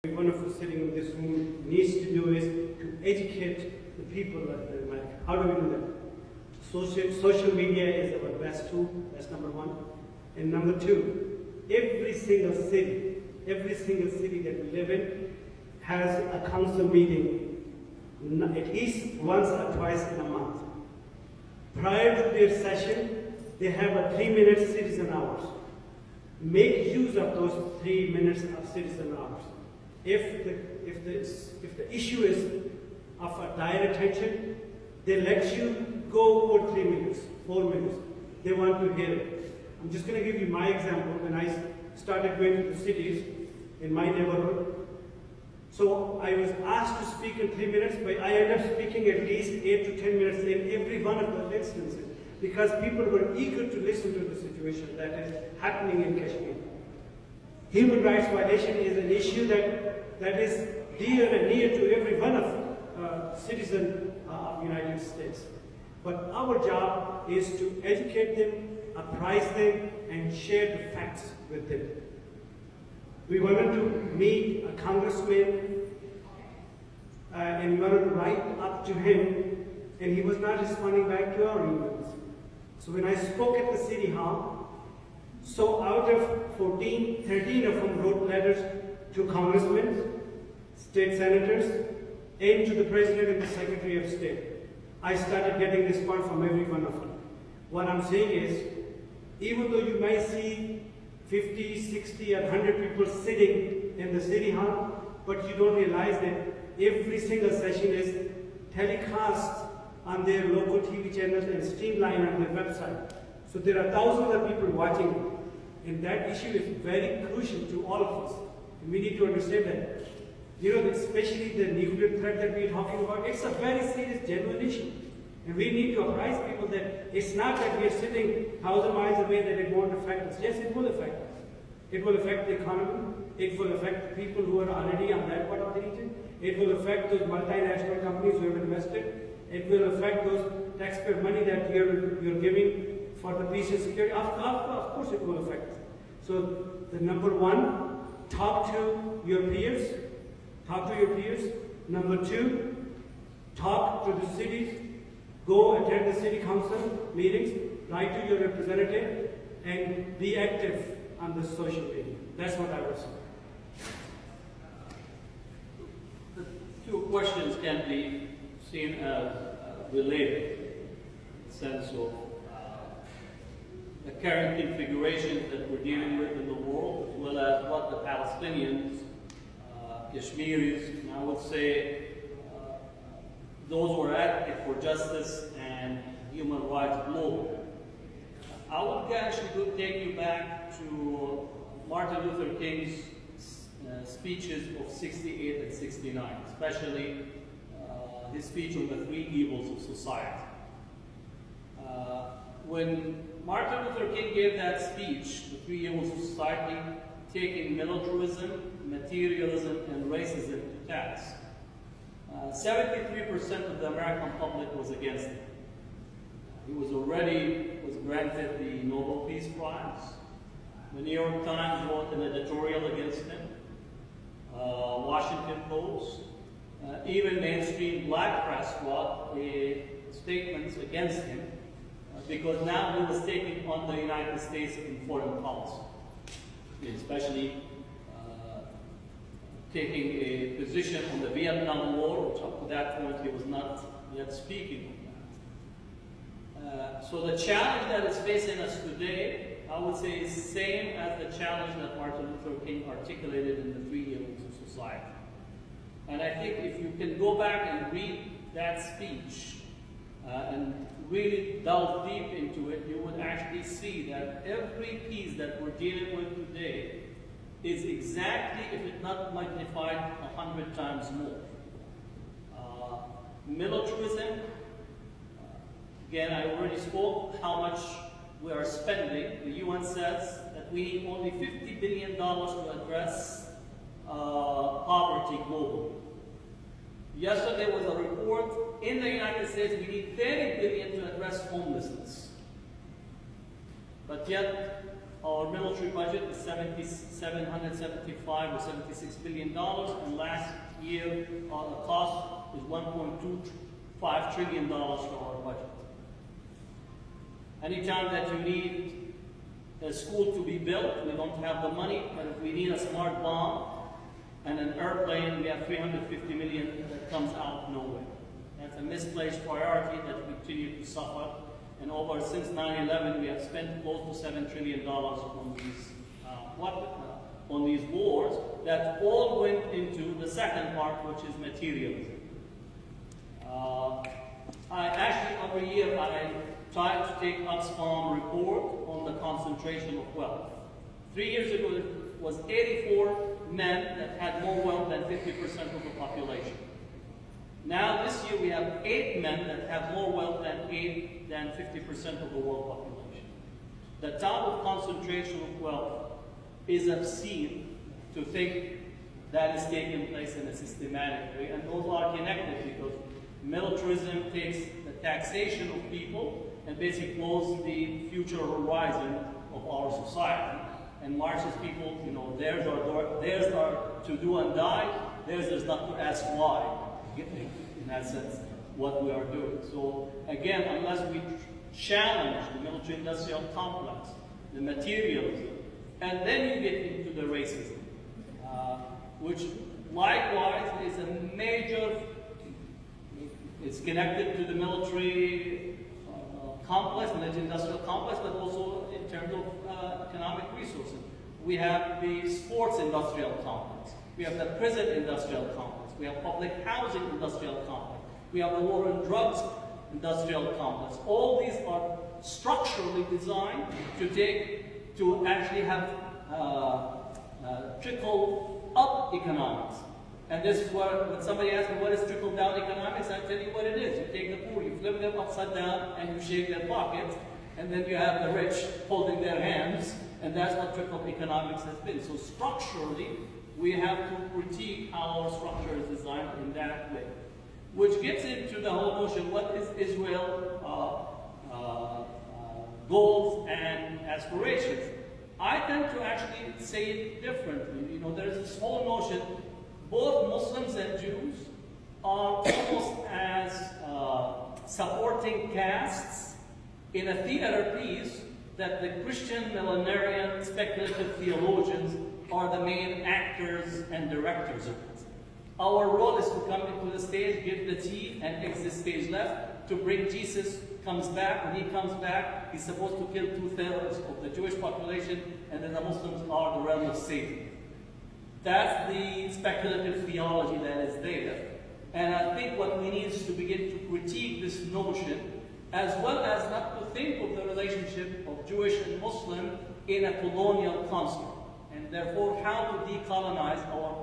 One of us sitting in this room needs to do is to educate the people that they like. How do we do that? Social media is our best tool, that's number one. And number two, every single city that we live in has a council meeting at least once or twice in a month. Prior to their session, they have a 3-minute citizen hours. Make use of those 3 minutes of citizen hours. If the issue is of a dire attention, they let you go for 3 minutes, 4 minutes. They want to hear it. I'm just going to give you my example. When I started going to the cities in my neighborhood, so I was asked to speak in 3 minutes, but I ended up speaking at least 8 to 10 minutes in every one of the instances, because people were eager to listen to the situation that is happening in Kashmir. Human rights violation is an issue that is dear and near to every one of citizens of the United States. But our job is to educate them, apprise them, and share the facts with them. We wanted to meet a congressman and we wanted to write up to him, and he was not responding back to our emails. So when I spoke at the City Hall, so out of 13 of them wrote letters to congressmen, state senators, and to the President and the Secretary of State. I started getting response from every one of them. What I'm saying is, even though you may see 50, 60, or 100 people sitting in the City Hall, but you don't realize that every single session is telecast on their local TV channels and streamlined on their website. So there are thousands of people watching, and that issue is very crucial to all of us. And we need to understand that. You know, especially the nuclear threat that we're talking about, it's a very serious, genuine issue. And we need to apprise people that it's not that we're sitting 1,000 miles away that it won't affect us. Yes, it will affect us. It will affect the economy. It will affect the people who are already on that part of the region. It will affect those multinational companies who have invested. It will affect those taxpayer money that you're giving for the peace and security. Of course it will affect us. So the number one, talk to your peers. Talk to your peers. Number two, talk to the cities. Go attend the city council meetings. Write to your representative and be active on the social media. That's what I would say. The two questions can be seen as related in the sense of the current configuration that we're dealing with in the world, as well as what the Palestinians, Kashmiris, and I would say those who are active for justice and human rights globally. I would actually take you back to Martin Luther King's speeches of 68 and 69, especially his speech on the 3 evils of society. When Martin Luther King gave that speech, the 3 evils of society, taking militarism, materialism, and racism to task, 73% of the American public was against him. He was granted the Nobel Peace Prize. The New York Times wrote an editorial against him. Washington Post, even mainstream black press wrote statements against him because now he was taking on the United States in foreign policy, especially taking a position on the Vietnam War, which up to that point he was not yet speaking on that. So the challenge that is facing us today, I would say, is the same as the challenge that Martin Luther King articulated in the 3 evils of society. And I think if you can go back and read that speech and really delve deep into it, you would actually see that every piece that we're dealing with today is exactly, if it not magnified, 100 times more. Militarism, again, I already spoke how much we are spending. The UN says that we need only $50 billion to address poverty globally. Yesterday was a report in the United States we need $30 billion to address homelessness. But yet, our military budget is $775 or $76 billion, and last year the cost is $1.25 trillion for our budget. Anytime that you need a school to be built, we don't have the money, but if we need a smart bomb and an airplane, we have $350 million that comes out of nowhere. That's a misplaced priority that we continue to suffer. And since 9/11, we have spent close to $7 trillion on these wars that all went into the second part, which is materialism. Every year I try to take Oxfam report on the concentration of wealth. 3 years ago, it was 84 men that had more wealth than 50% of the population. Now, this year, we have 8 men that have more wealth than 50% of the world population. The type of concentration of wealth is obscene to think that is taking place in a systematic way, and those are connected because militarism takes the taxation of people and basically closes the future horizon of our society and marches people, theirs are to do and die, theirs is not to ask why, in that sense, what we are doing. So again, unless we challenge the military-industrial complex, the materialism, and then you get into the racism, which likewise is a major, it's connected to the military complex, military-industrial complex, but also in terms of economic resources. We have the sports industrial complex. We have the prison industrial complex. We have public housing industrial complex. We have the war on drugs industrial complex. All these are structurally designed to actually have trickle-up economics. And this is where, when somebody asks me what is trickle-down economics, I tell you what it is. You take the poor, you flip them upside down, and you shake their pockets, and then you have the rich holding their hands, and that's what trickle economics has been. So structurally, we have to critique how our structure is designed in that way. Which gets into the whole notion, what is Israel's goals and aspirations? I tend to actually say it differently. There's this whole notion, both Muslims and Jews are almost as supporting castes in a theater piece that the Christian millenarian speculative theologians are the main actors and directors of it. Our role is to come into the stage, give the tea, and exit stage left to bring Jesus comes back. When he comes back, he's supposed to kill 2/3 of the Jewish population, and then the Muslims are the realm of Satan. That's the speculative theology that is there. And I think what we need is to begin to critique this notion, as well as not to think of the relationship of Jewish and Muslim in a colonial construct, and therefore how to decolonize our own